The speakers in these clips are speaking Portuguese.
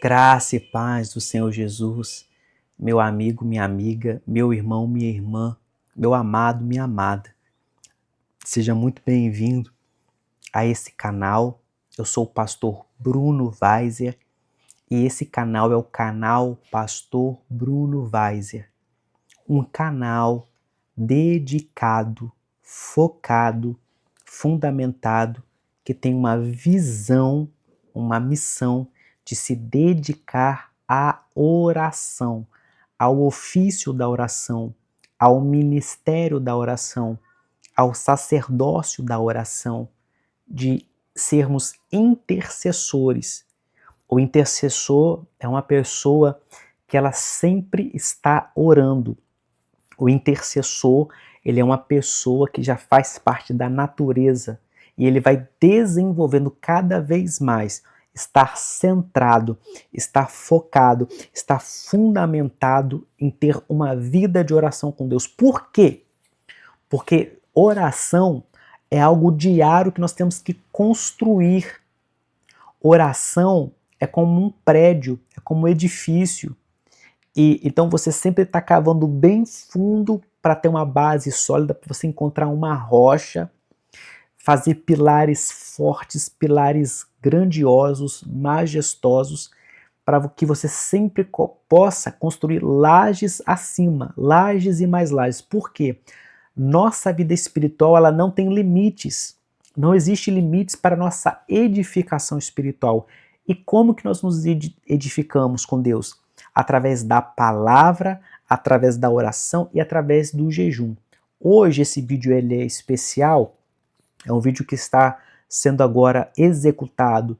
Graça e paz do Senhor Jesus, meu amigo, minha amiga, meu irmão, minha irmã, meu amado, minha amada. Seja muito bem-vindo a esse canal. Eu sou o pastor Bruno Weiser e esse canal é o canal Pastor Bruno Weiser. Um canal dedicado, focado, fundamentado, que tem uma visão, uma missão de se dedicar à oração, ao ofício da oração, ao ministério da oração, ao sacerdócio da oração, de sermos intercessores. O intercessor é uma pessoa que ela sempre está orando. O intercessor, ele é uma pessoa que já faz parte da natureza e ele vai desenvolvendo cada vez mais estar centrado, estar focado, estar fundamentado em ter uma vida de oração com Deus. Por quê? Porque oração é algo diário que nós temos que construir. Oração é como um prédio, é como um edifício. Então você sempre está cavando bem fundo para ter uma base sólida, para você encontrar uma rocha, fazer pilares fortes, pilares grandiosos, majestosos, para que você sempre possa construir lajes acima, lajes e mais lajes. Por quê? Nossa vida espiritual ela não tem limites. Não existe limites para a nossa edificação espiritual. E como que nós nos edificamos com Deus? Através da palavra, através da oração e através do jejum. Hoje esse vídeo ele é especial, é um vídeo que está sendo agora executado.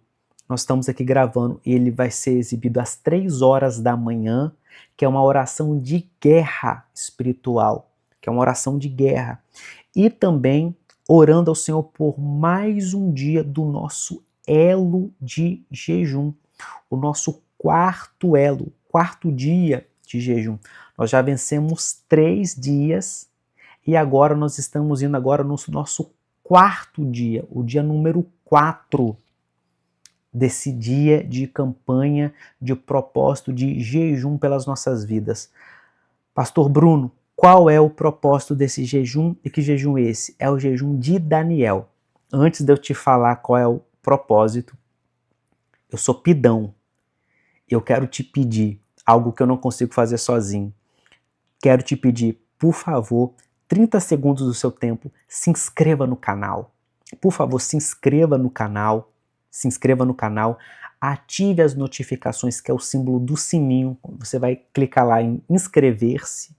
Nós estamos aqui gravando e ele vai ser exibido às 3 horas da manhã, que é uma oração de guerra espiritual, que é uma oração de guerra. E também orando ao Senhor por mais um dia do nosso elo de jejum, o nosso quarto elo, quarto dia de jejum. Nós já vencemos 3 dias e agora nós estamos indo agora no nosso quarto dia, o dia número 4 desse dia de campanha, de propósito de jejum pelas nossas vidas. Pastor Bruno, qual é o propósito desse jejum e que jejum é esse? É o jejum de Daniel. Antes de eu te falar qual é o propósito, eu sou pidão. Eu quero te pedir algo que eu não consigo fazer sozinho. Quero te pedir, por favor, 30 segundos do seu tempo, se inscreva no canal. Por favor, se inscreva no canal. Se inscreva no canal. Ative as notificações, que é o símbolo do sininho. Você vai clicar lá em inscrever-se.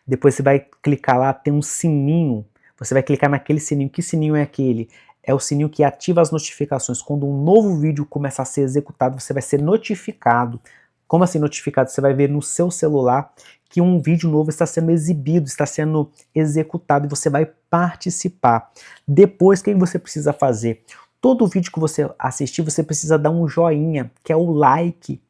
Depois você vai clicar lá, tem um sininho. Você vai clicar naquele sininho. Que sininho é aquele? É o sininho que ativa as notificações. Quando um novo vídeo começar a ser executado, você vai ser notificado. Como assim notificado? Você vai ver no seu celular que um vídeo novo está sendo exibido, está sendo executado e você vai participar. Depois, o que você precisa fazer? Todo vídeo que você assistir, você precisa dar um joinha, que é o like.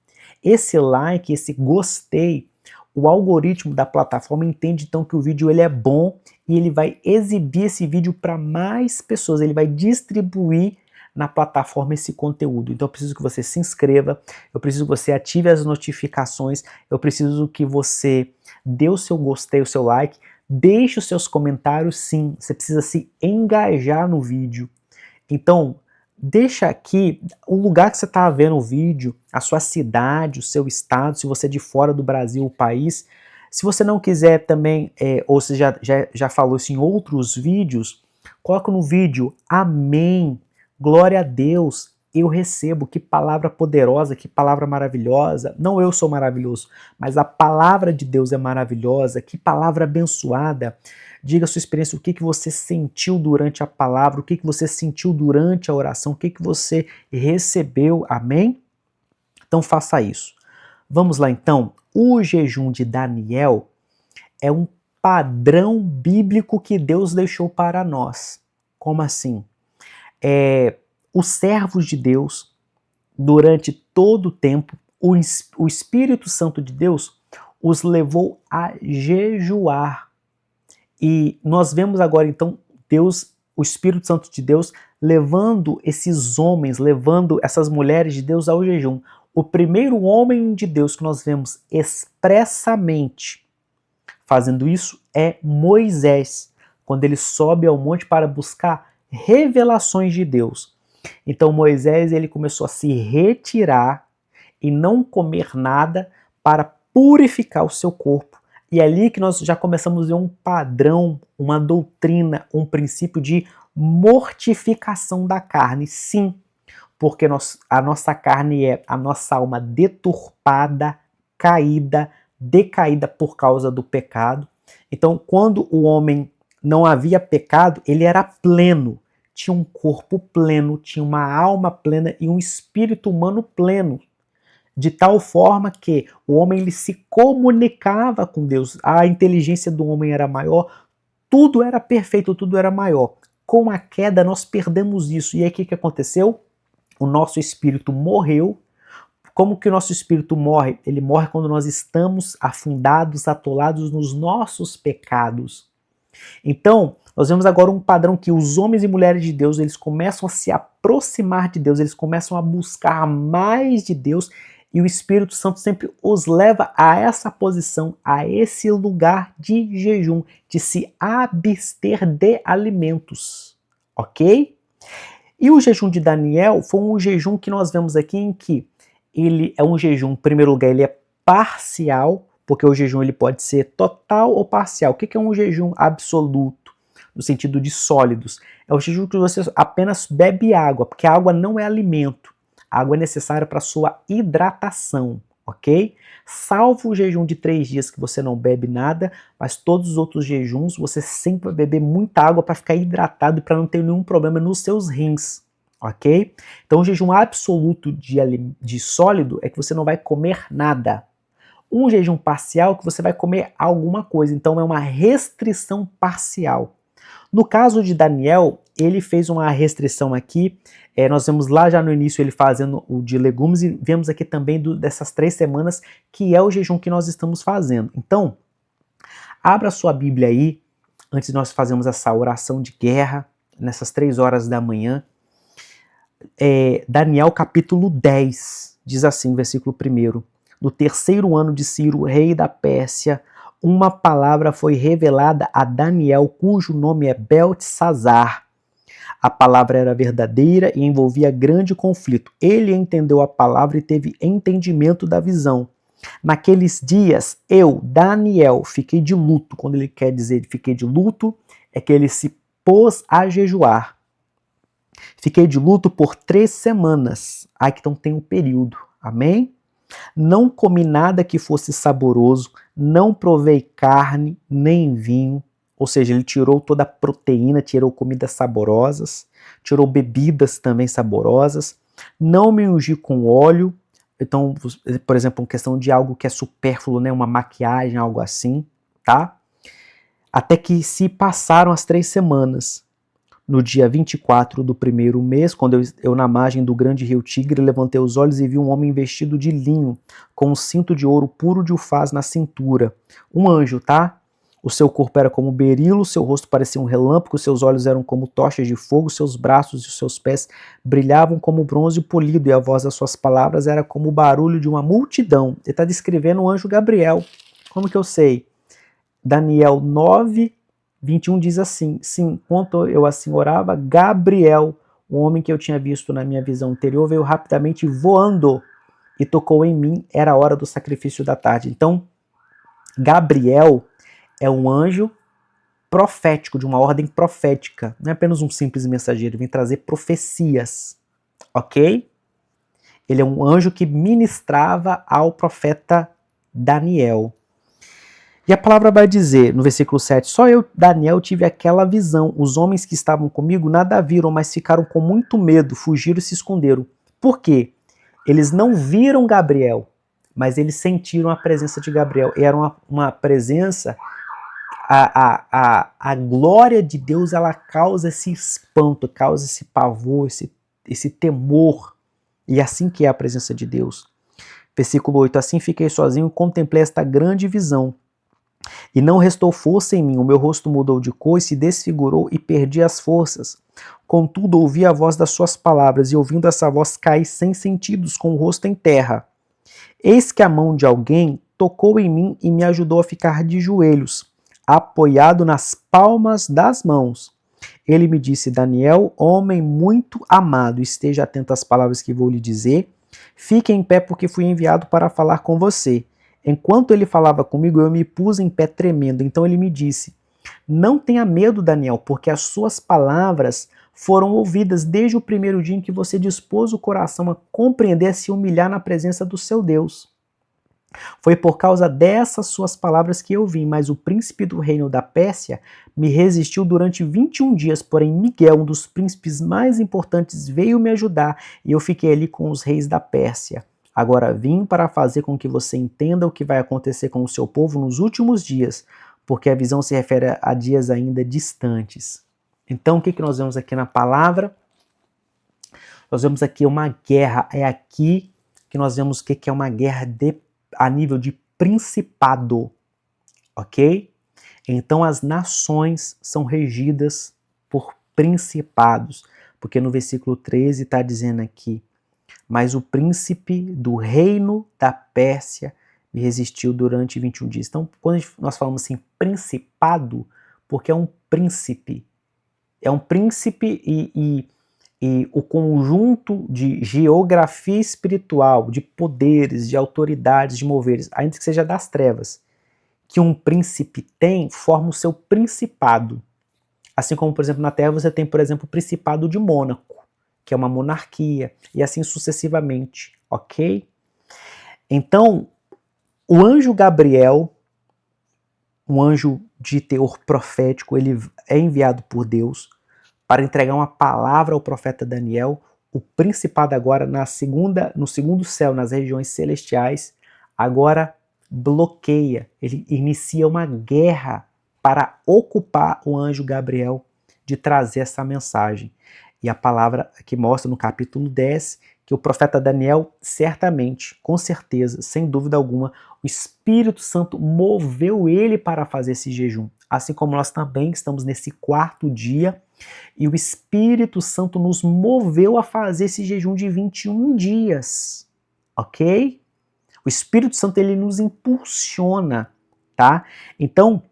Esse like, esse gostei, o algoritmo da plataforma entende então que o vídeo ele é bom e ele vai exibir esse vídeo para mais pessoas, ele vai distribuir na plataforma esse conteúdo. Então eu preciso que você se inscreva, eu preciso que você ative as notificações, eu preciso que você dê o seu gostei, o seu like, deixe os seus comentários, sim, você precisa se engajar no vídeo. Então, deixa aqui o lugar que você está vendo o vídeo, a sua cidade, o seu estado, se você é de fora do Brasil, o país. Se você não quiser também, ou você já falou isso em outros vídeos, coloca no vídeo, amém, glória a Deus, eu recebo, que palavra poderosa, que palavra maravilhosa. Não eu sou maravilhoso, mas a palavra de Deus é maravilhosa, que palavra abençoada. Diga a sua experiência, o que você sentiu durante a palavra, o que você sentiu durante a oração, o que você recebeu, amém? Então faça isso. Vamos lá então, o jejum de Daniel é um padrão bíblico que Deus deixou para nós. Como assim? Os servos de Deus, durante todo o tempo, o Espírito Santo de Deus os levou a jejuar. E nós vemos agora então Deus, o Espírito Santo de Deus, levando esses homens, levando essas mulheres de Deus ao jejum. O primeiro homem de Deus que nós vemos expressamente fazendo isso é Moisés, quando ele sobe ao monte para buscar revelações de Deus. Então Moisés ele começou a se retirar e não comer nada para purificar o seu corpo. E é ali que nós já começamos a ver um padrão, uma doutrina, um princípio de mortificação da carne. Sim, porque a nossa carne é a nossa alma deturpada, caída, decaída por causa do pecado. Então, quando o homem não havia pecado, ele era pleno, tinha um corpo pleno, tinha uma alma plena e um espírito humano pleno, de tal forma que o homem ele se comunicava com Deus, a inteligência do homem era maior, tudo era perfeito, tudo era maior. Com a queda nós perdemos isso. E aí o que aconteceu? O nosso espírito morreu. Como que o nosso espírito morre? Ele morre quando nós estamos afundados, atolados nos nossos pecados. Então, nós vemos agora um padrão que os homens e mulheres de Deus, eles começam a se aproximar de Deus, eles começam a buscar mais de Deus, e o Espírito Santo sempre os leva a essa posição, a esse lugar de jejum, de se abster de alimentos, ok? E o jejum de Daniel foi um jejum que nós vemos aqui em que ele é um jejum, em primeiro lugar, ele é parcial, porque o jejum ele pode ser total ou parcial. O que é um jejum absoluto, no sentido de sólidos? É o jejum que você apenas bebe água, porque a água não é alimento. A água é necessária para a sua hidratação, ok? Salvo o jejum de 3 dias que você não bebe nada, mas todos os outros jejuns você sempre vai beber muita água para ficar hidratado e para não ter nenhum problema nos seus rins, ok? Então o jejum absoluto de sólido é que você não vai comer nada. Um jejum parcial é que você vai comer alguma coisa, então é uma restrição parcial. No caso de Daniel, ele fez uma restrição aqui, nós vemos lá já no início ele fazendo o de legumes e vemos aqui também dessas 3 semanas que é o jejum que nós estamos fazendo. Então, abra sua Bíblia aí, antes de nós fazermos essa oração de guerra, nessas 3 horas da manhã, Daniel capítulo 10, diz assim, versículo 1: No 3º ano de Ciro, rei da Pérsia, uma palavra foi revelada a Daniel, cujo nome é Beltesazar. A palavra era verdadeira e envolvia grande conflito. Ele entendeu a palavra e teve entendimento da visão. Naqueles dias, eu, Daniel, fiquei de luto. Quando ele quer dizer fiquei de luto, é que ele se pôs a jejuar. Fiquei de luto por 3 semanas. Aqui então tem um período. Amém? Não comi nada que fosse saboroso, não provei carne nem vinho, ou seja, ele tirou toda a proteína, tirou comidas saborosas, tirou bebidas também saborosas, não me ungi com óleo, então, por exemplo, uma questão de algo que é supérfluo, né, uma maquiagem, algo assim, tá? Até que se passaram as 3 semanas. No dia 24 do 1º mês, quando eu na margem do grande rio Tigre, levantei os olhos e vi um homem vestido de linho, com um cinto de ouro puro de ufaz na cintura. Um anjo, tá? O seu corpo era como berilo, seu rosto parecia um relâmpago, seus olhos eram como tochas de fogo, seus braços e os seus pés brilhavam como bronze polido, e a voz das suas palavras era como o barulho de uma multidão. Ele está descrevendo o anjo Gabriel. Como que eu sei? Daniel 9:21 diz assim: sim, enquanto eu assim orava, Gabriel, o homem que eu tinha visto na minha visão anterior, veio rapidamente voando e tocou em mim, era a hora do sacrifício da tarde. Então, Gabriel é um anjo profético, de uma ordem profética, não é apenas um simples mensageiro, ele vem trazer profecias, ok? Ele é um anjo que ministrava ao profeta Daniel. E a palavra vai dizer, no versículo 7, só eu, Daniel, tive aquela visão. Os homens que estavam comigo nada viram, mas ficaram com muito medo, fugiram e se esconderam. Por quê? Eles não viram Gabriel, mas eles sentiram a presença de Gabriel. E era uma presença, a glória de Deus, ela causa esse espanto, causa esse pavor, esse temor. E assim que é a presença de Deus. Versículo 8, assim fiquei sozinho e contemplei esta grande visão. E não restou força em mim, o meu rosto mudou de cor e se desfigurou e perdi as forças. Contudo, ouvi a voz das suas palavras e ouvindo essa voz caí sem sentidos, com o rosto em terra. Eis que a mão de alguém tocou em mim e me ajudou a ficar de joelhos, apoiado nas palmas das mãos. Ele me disse: Daniel, homem muito amado, esteja atento às palavras que vou lhe dizer. Fique em pé, porque fui enviado para falar com você. Enquanto ele falava comigo, eu me pus em pé tremendo. Então ele me disse: não tenha medo, Daniel, porque as suas palavras foram ouvidas desde o primeiro dia em que você dispôs o coração a compreender, a se humilhar na presença do seu Deus. Foi por causa dessas suas palavras que eu vim, mas o príncipe do reino da Pérsia me resistiu durante 21 dias, porém Miguel, um dos príncipes mais importantes, veio me ajudar e eu fiquei ali com os reis da Pérsia. Agora vim para fazer com que você entenda o que vai acontecer com o seu povo nos últimos dias, porque a visão se refere a dias ainda distantes. Então, o que nós vemos aqui na palavra? Nós vemos aqui uma guerra. É aqui que nós vemos o que é uma guerra a nível de principado, ok? Então, as nações são regidas por principados, porque no versículo 13 está dizendo aqui: mas o príncipe do reino da Pérsia me resistiu durante 21 dias. Então, quando nós falamos assim, principado, porque é um príncipe e o conjunto de geografia espiritual, de poderes, de autoridades, de moveres, ainda que seja das trevas, que um príncipe tem, forma o seu principado. Assim como, por exemplo, na Terra você tem, por exemplo, o Principado de Mônaco, que é uma monarquia, e assim sucessivamente, ok? Então, o anjo Gabriel, um anjo de teor profético, ele é enviado por Deus para entregar uma palavra ao profeta Daniel. O principado agora no segundo céu, nas regiões celestiais, agora bloqueia, ele inicia uma guerra para ocupar o anjo Gabriel de trazer essa mensagem. E a palavra que mostra no capítulo 10 que o profeta Daniel, certamente, com certeza, sem dúvida alguma, o Espírito Santo moveu ele para fazer esse jejum. Assim como nós também estamos nesse quarto dia, e o Espírito Santo nos moveu a fazer esse jejum de 21 dias, ok? O Espírito Santo, ele nos impulsiona, tá? Então,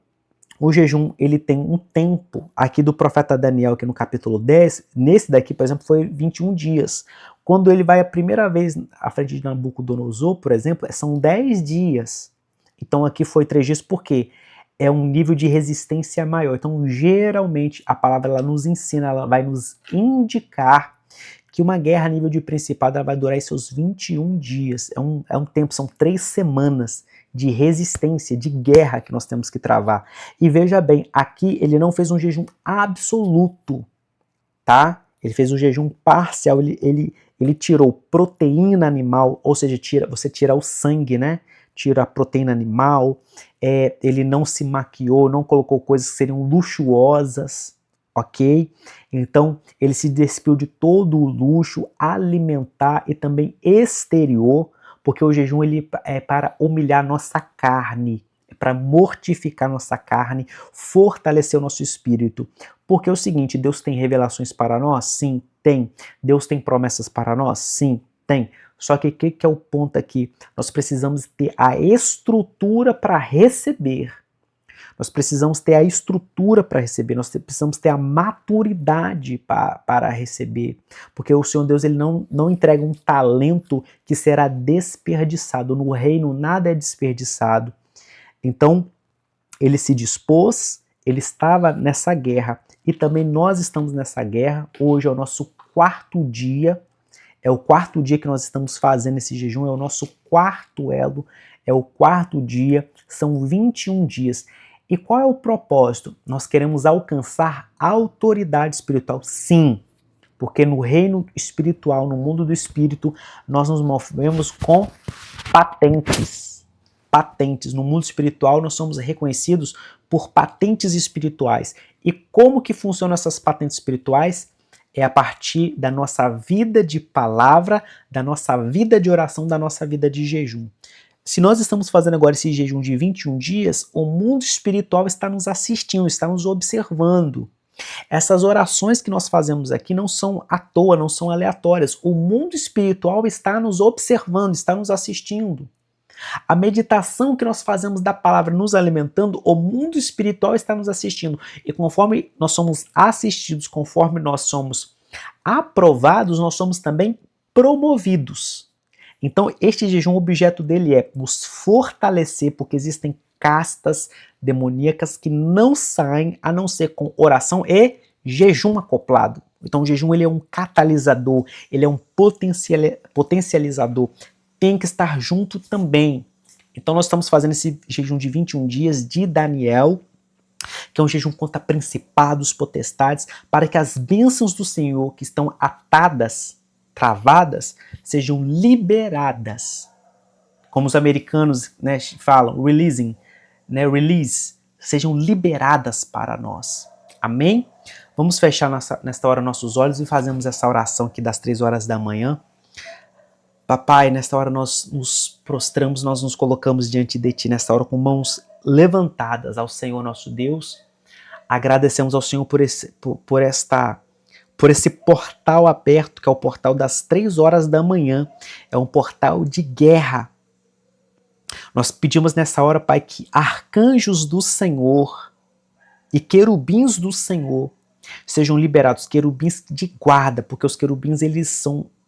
o jejum, ele tem um tempo. Aqui do profeta Daniel, que no capítulo 10, nesse daqui, por exemplo, foi 21 dias. Quando ele vai a primeira vez à frente de Nabucodonosor, por exemplo, são 10 dias. Então aqui foi 3 dias, por quê? É um nível de resistência maior. Então, geralmente, a palavra ela nos ensina, ela vai nos indicar que uma guerra a nível de principado ela vai durar seus 21 dias. É um tempo, são 3 semanas de resistência, de guerra que nós temos que travar. E veja bem, aqui ele não fez um jejum absoluto, tá? Ele fez um jejum parcial, ele tirou proteína animal, ou seja, você tira o sangue, né? Tira a proteína animal, ele não se maquiou, não colocou coisas que seriam luxuosas, ok? Então, ele se despiu de todo o luxo alimentar e também exterior, porque o jejum ele é para humilhar nossa carne, é para mortificar nossa carne, fortalecer o nosso espírito. Porque é o seguinte, Deus tem revelações para nós? Sim, tem. Deus tem promessas para nós? Sim, tem. Só que o que é o ponto aqui? Nós precisamos ter a estrutura para receber. Nós precisamos ter a estrutura para receber, nós precisamos ter a maturidade para receber, porque o Senhor Deus ele não entrega um talento que será desperdiçado. No reino nada é desperdiçado. Então, ele se dispôs, ele estava nessa guerra, e também nós estamos nessa guerra. Hoje é o nosso quarto dia, é o quarto dia que nós estamos fazendo esse jejum, é o nosso quarto elo, é o quarto dia, são 21 dias. E qual é o propósito? Nós queremos alcançar autoridade espiritual, sim, porque no reino espiritual, no mundo do espírito, nós nos movemos com patentes. Patentes. No mundo espiritual, nós somos reconhecidos por patentes espirituais. E como que funcionam essas patentes espirituais? É a partir da nossa vida de palavra, da nossa vida de oração, da nossa vida de jejum. se nós estamos fazendo agora esse jejum de 21 dias, o mundo espiritual está nos assistindo, está nos observando. Essas orações que nós fazemos aqui não são à toa, não são aleatórias. O mundo espiritual está nos observando, está nos assistindo. A meditação que nós fazemos da palavra nos alimentando, o mundo espiritual está nos assistindo. E conforme nós somos assistidos, conforme nós somos aprovados, nós somos também promovidos. Então, este jejum, o objeto dele é nos fortalecer, porque existem castas demoníacas que não saem a não ser com oração e jejum acoplado. Então, o jejum ele é um catalisador, ele é um potencializador. Tem que estar junto também. Então, nós estamos fazendo esse jejum de 21 dias de Daniel, que é um jejum contra principados, potestades, para que as bênçãos do Senhor que estão atadas, travadas, sejam liberadas. Como os americanos, né, falam, releasing, né, release, sejam liberadas para nós. Amém? Vamos fechar nesta hora nossos olhos e fazemos essa oração aqui das 3 horas da manhã. Papai, nesta hora nós nos prostramos, nós nos colocamos diante de Ti, nesta hora com mãos levantadas ao Senhor nosso Deus. Agradecemos ao Senhor por esse portal aberto, que é o portal das 3 horas da manhã. É um portal de guerra. Nós pedimos nessa hora, Pai, que arcanjos do Senhor e querubins do Senhor sejam liberados, querubins de guarda, porque os querubins eles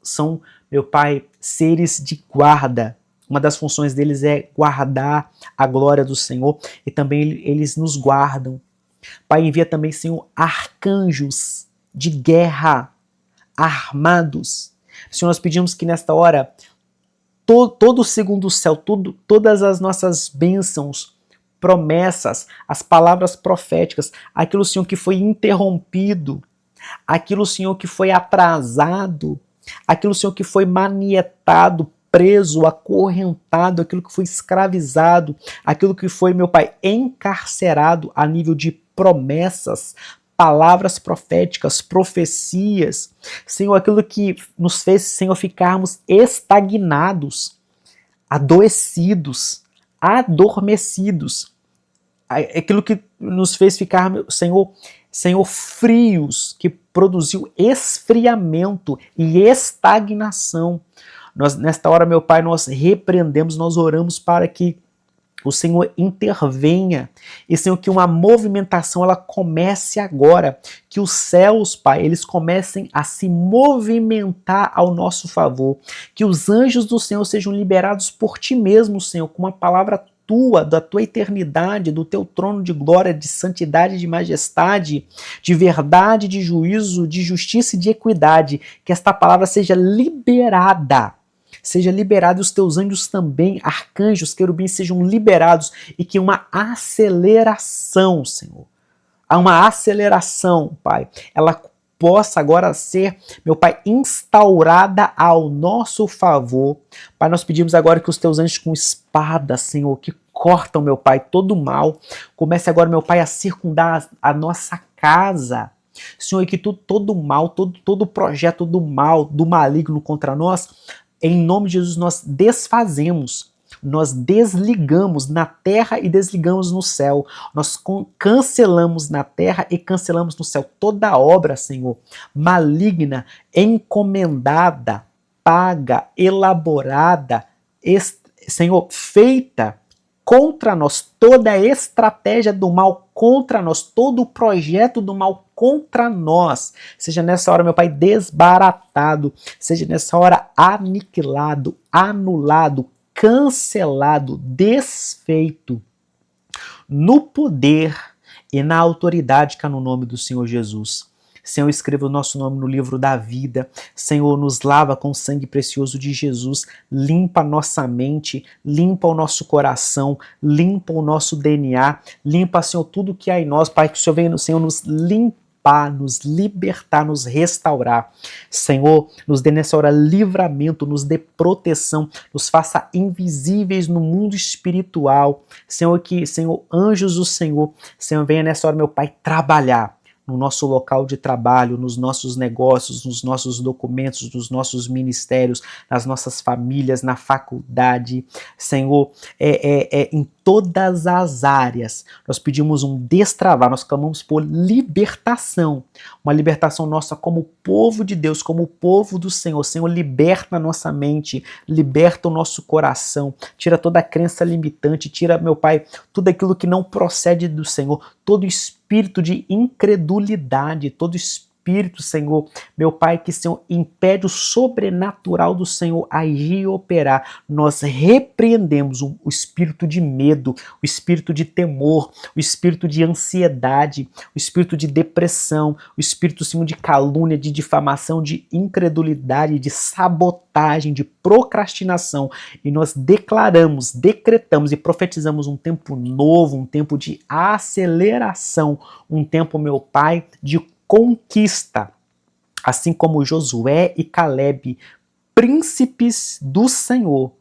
são, meu Pai, seres de guarda. Uma das funções deles é guardar a glória do Senhor e também eles nos guardam. Pai, envia também, Senhor, arcanjos de guerra armados. Senhor, nós pedimos que nesta hora todo o segundo céu, todas as nossas bênçãos, promessas, as palavras proféticas, aquilo, Senhor, que foi interrompido, aquilo, Senhor, que foi atrasado, aquilo, Senhor, que foi manietado, preso, acorrentado, aquilo que foi escravizado, aquilo que foi, meu Pai, encarcerado a nível de promessas, palavras proféticas, profecias, Senhor, aquilo que nos fez, Senhor, ficarmos estagnados, adoecidos, adormecidos, aquilo que nos fez ficar, Senhor, frios, que produziu esfriamento e estagnação. Nós, nesta hora, meu Pai, nós repreendemos, nós oramos para que o Senhor intervenha e, Senhor, que uma movimentação ela comece agora, que os céus, Pai, eles comecem a se movimentar ao nosso favor, que os anjos do Senhor sejam liberados por Ti mesmo, Senhor, com uma palavra Tua, da Tua eternidade, do Teu trono de glória, de santidade, de majestade, de verdade, de juízo, de justiça e de equidade, que esta palavra seja liberada e os Teus anjos também, arcanjos, querubins, sejam liberados e que uma aceleração, Senhor, uma aceleração, Pai, ela possa agora ser, meu Pai, instaurada ao nosso favor. Pai, nós pedimos agora que os Teus anjos com espada, Senhor, que cortam, meu Pai, todo o mal, comece agora, meu Pai, a circundar a nossa casa, Senhor, e que todo mal, todo projeto do mal, do maligno contra nós, em nome de Jesus, nós desfazemos, nós desligamos na terra e desligamos no céu. Nós cancelamos na terra e cancelamos no céu toda obra, Senhor, maligna, encomendada, paga, elaborada, Senhor, feita contra nós, toda a estratégia do mal contra nós, todo o projeto do mal contra nós, seja nessa hora, meu Pai, desbaratado, seja nessa hora aniquilado, anulado, cancelado, desfeito, no poder e na autoridade que há no nome do Senhor Jesus. Senhor, escreva o nosso nome no livro da vida. Senhor, nos lava com o sangue precioso de Jesus. Limpa a nossa mente, limpa o nosso coração, limpa o nosso DNA. Limpa, Senhor, tudo que há em nós. Pai, que o Senhor venha, Senhor, nos limpar, nos libertar, nos restaurar. Senhor, nos dê nessa hora livramento, nos dê proteção, nos faça invisíveis no mundo espiritual. Senhor, que, Senhor, anjos do Senhor, venha nessa hora, meu Pai, trabalhar no nosso local de trabalho, nos nossos negócios, nos nossos documentos, nos nossos ministérios, nas nossas famílias, na faculdade, Senhor, em todas as áreas. Nós pedimos um destravar, nós clamamos por libertação, uma libertação nossa como povo de Deus, como povo do Senhor. Senhor, liberta a nossa mente, liberta o nosso coração, tira toda a crença limitante, tira, meu Pai, tudo aquilo que não procede do Senhor, todo espírito de incredulidade, todo espírito, Senhor, meu Pai, que, Senhor, impede o sobrenatural do Senhor agir e operar. Nós repreendemos o espírito de medo, o espírito de temor, o espírito de ansiedade, o espírito de depressão, o espírito, Senhor, de calúnia, de difamação, de incredulidade, de sabotagem, de procrastinação. E nós declaramos, decretamos e profetizamos um tempo novo, um tempo de aceleração, um tempo, meu Pai, de conquista, assim como Josué e Caleb, príncipes do Senhor.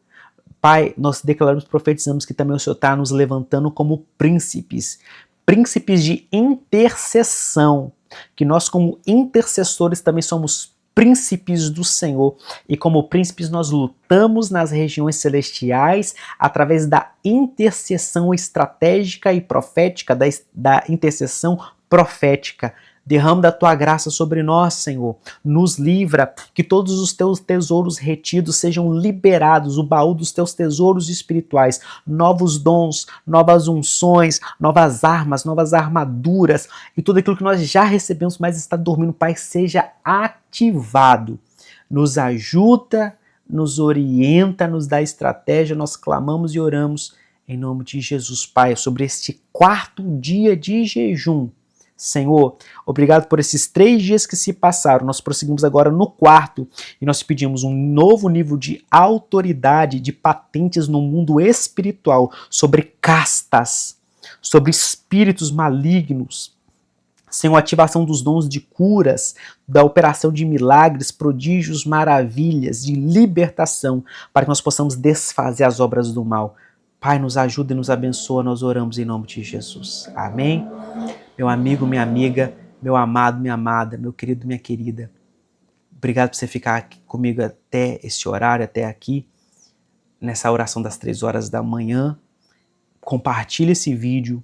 Pai, nós declaramos, profetizamos que também o Senhor está nos levantando como príncipes, príncipes de intercessão, que nós como intercessores também somos príncipes do Senhor, e como príncipes nós lutamos nas regiões celestiais através da intercessão estratégica e profética, da intercessão profética. Derrama da tua graça sobre nós, Senhor. Nos livra, que todos os teus tesouros retidos sejam liberados, o baú dos teus tesouros espirituais, novos dons, novas unções, novas armas, novas armaduras e tudo aquilo que nós já recebemos, mas está dormindo, Pai, seja ativado. Nos ajuda, nos orienta, nos dá estratégia, nós clamamos e oramos em nome de Jesus, Pai, sobre este 4º dia de jejum. Senhor, obrigado por esses 3 dias que se passaram. Nós prosseguimos agora no 4º e nós pedimos um novo nível de autoridade, de patentes no mundo espiritual, sobre castas, sobre espíritos malignos. Senhor, ativação dos dons de curas, da operação de milagres, prodígios, maravilhas, de libertação, para que nós possamos desfazer as obras do mal. Pai, nos ajuda e nos abençoa, nós oramos em nome de Jesus. Amém? Meu amigo, minha amiga, meu amado, minha amada, meu querido, minha querida, obrigado por você ficar aqui comigo até esse horário, até aqui, nessa oração das 3 horas da manhã. Compartilhe esse vídeo,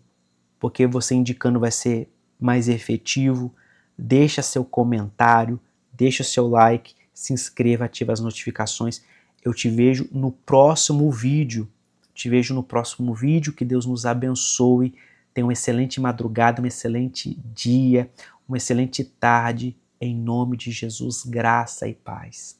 porque você indicando vai ser mais efetivo. Deixa seu comentário, deixa seu like, se inscreva, ativa as notificações. Eu te vejo no próximo vídeo. Que Deus nos abençoe. Tenha uma excelente madrugada, um excelente dia, uma excelente tarde. Em nome de Jesus, graça e paz.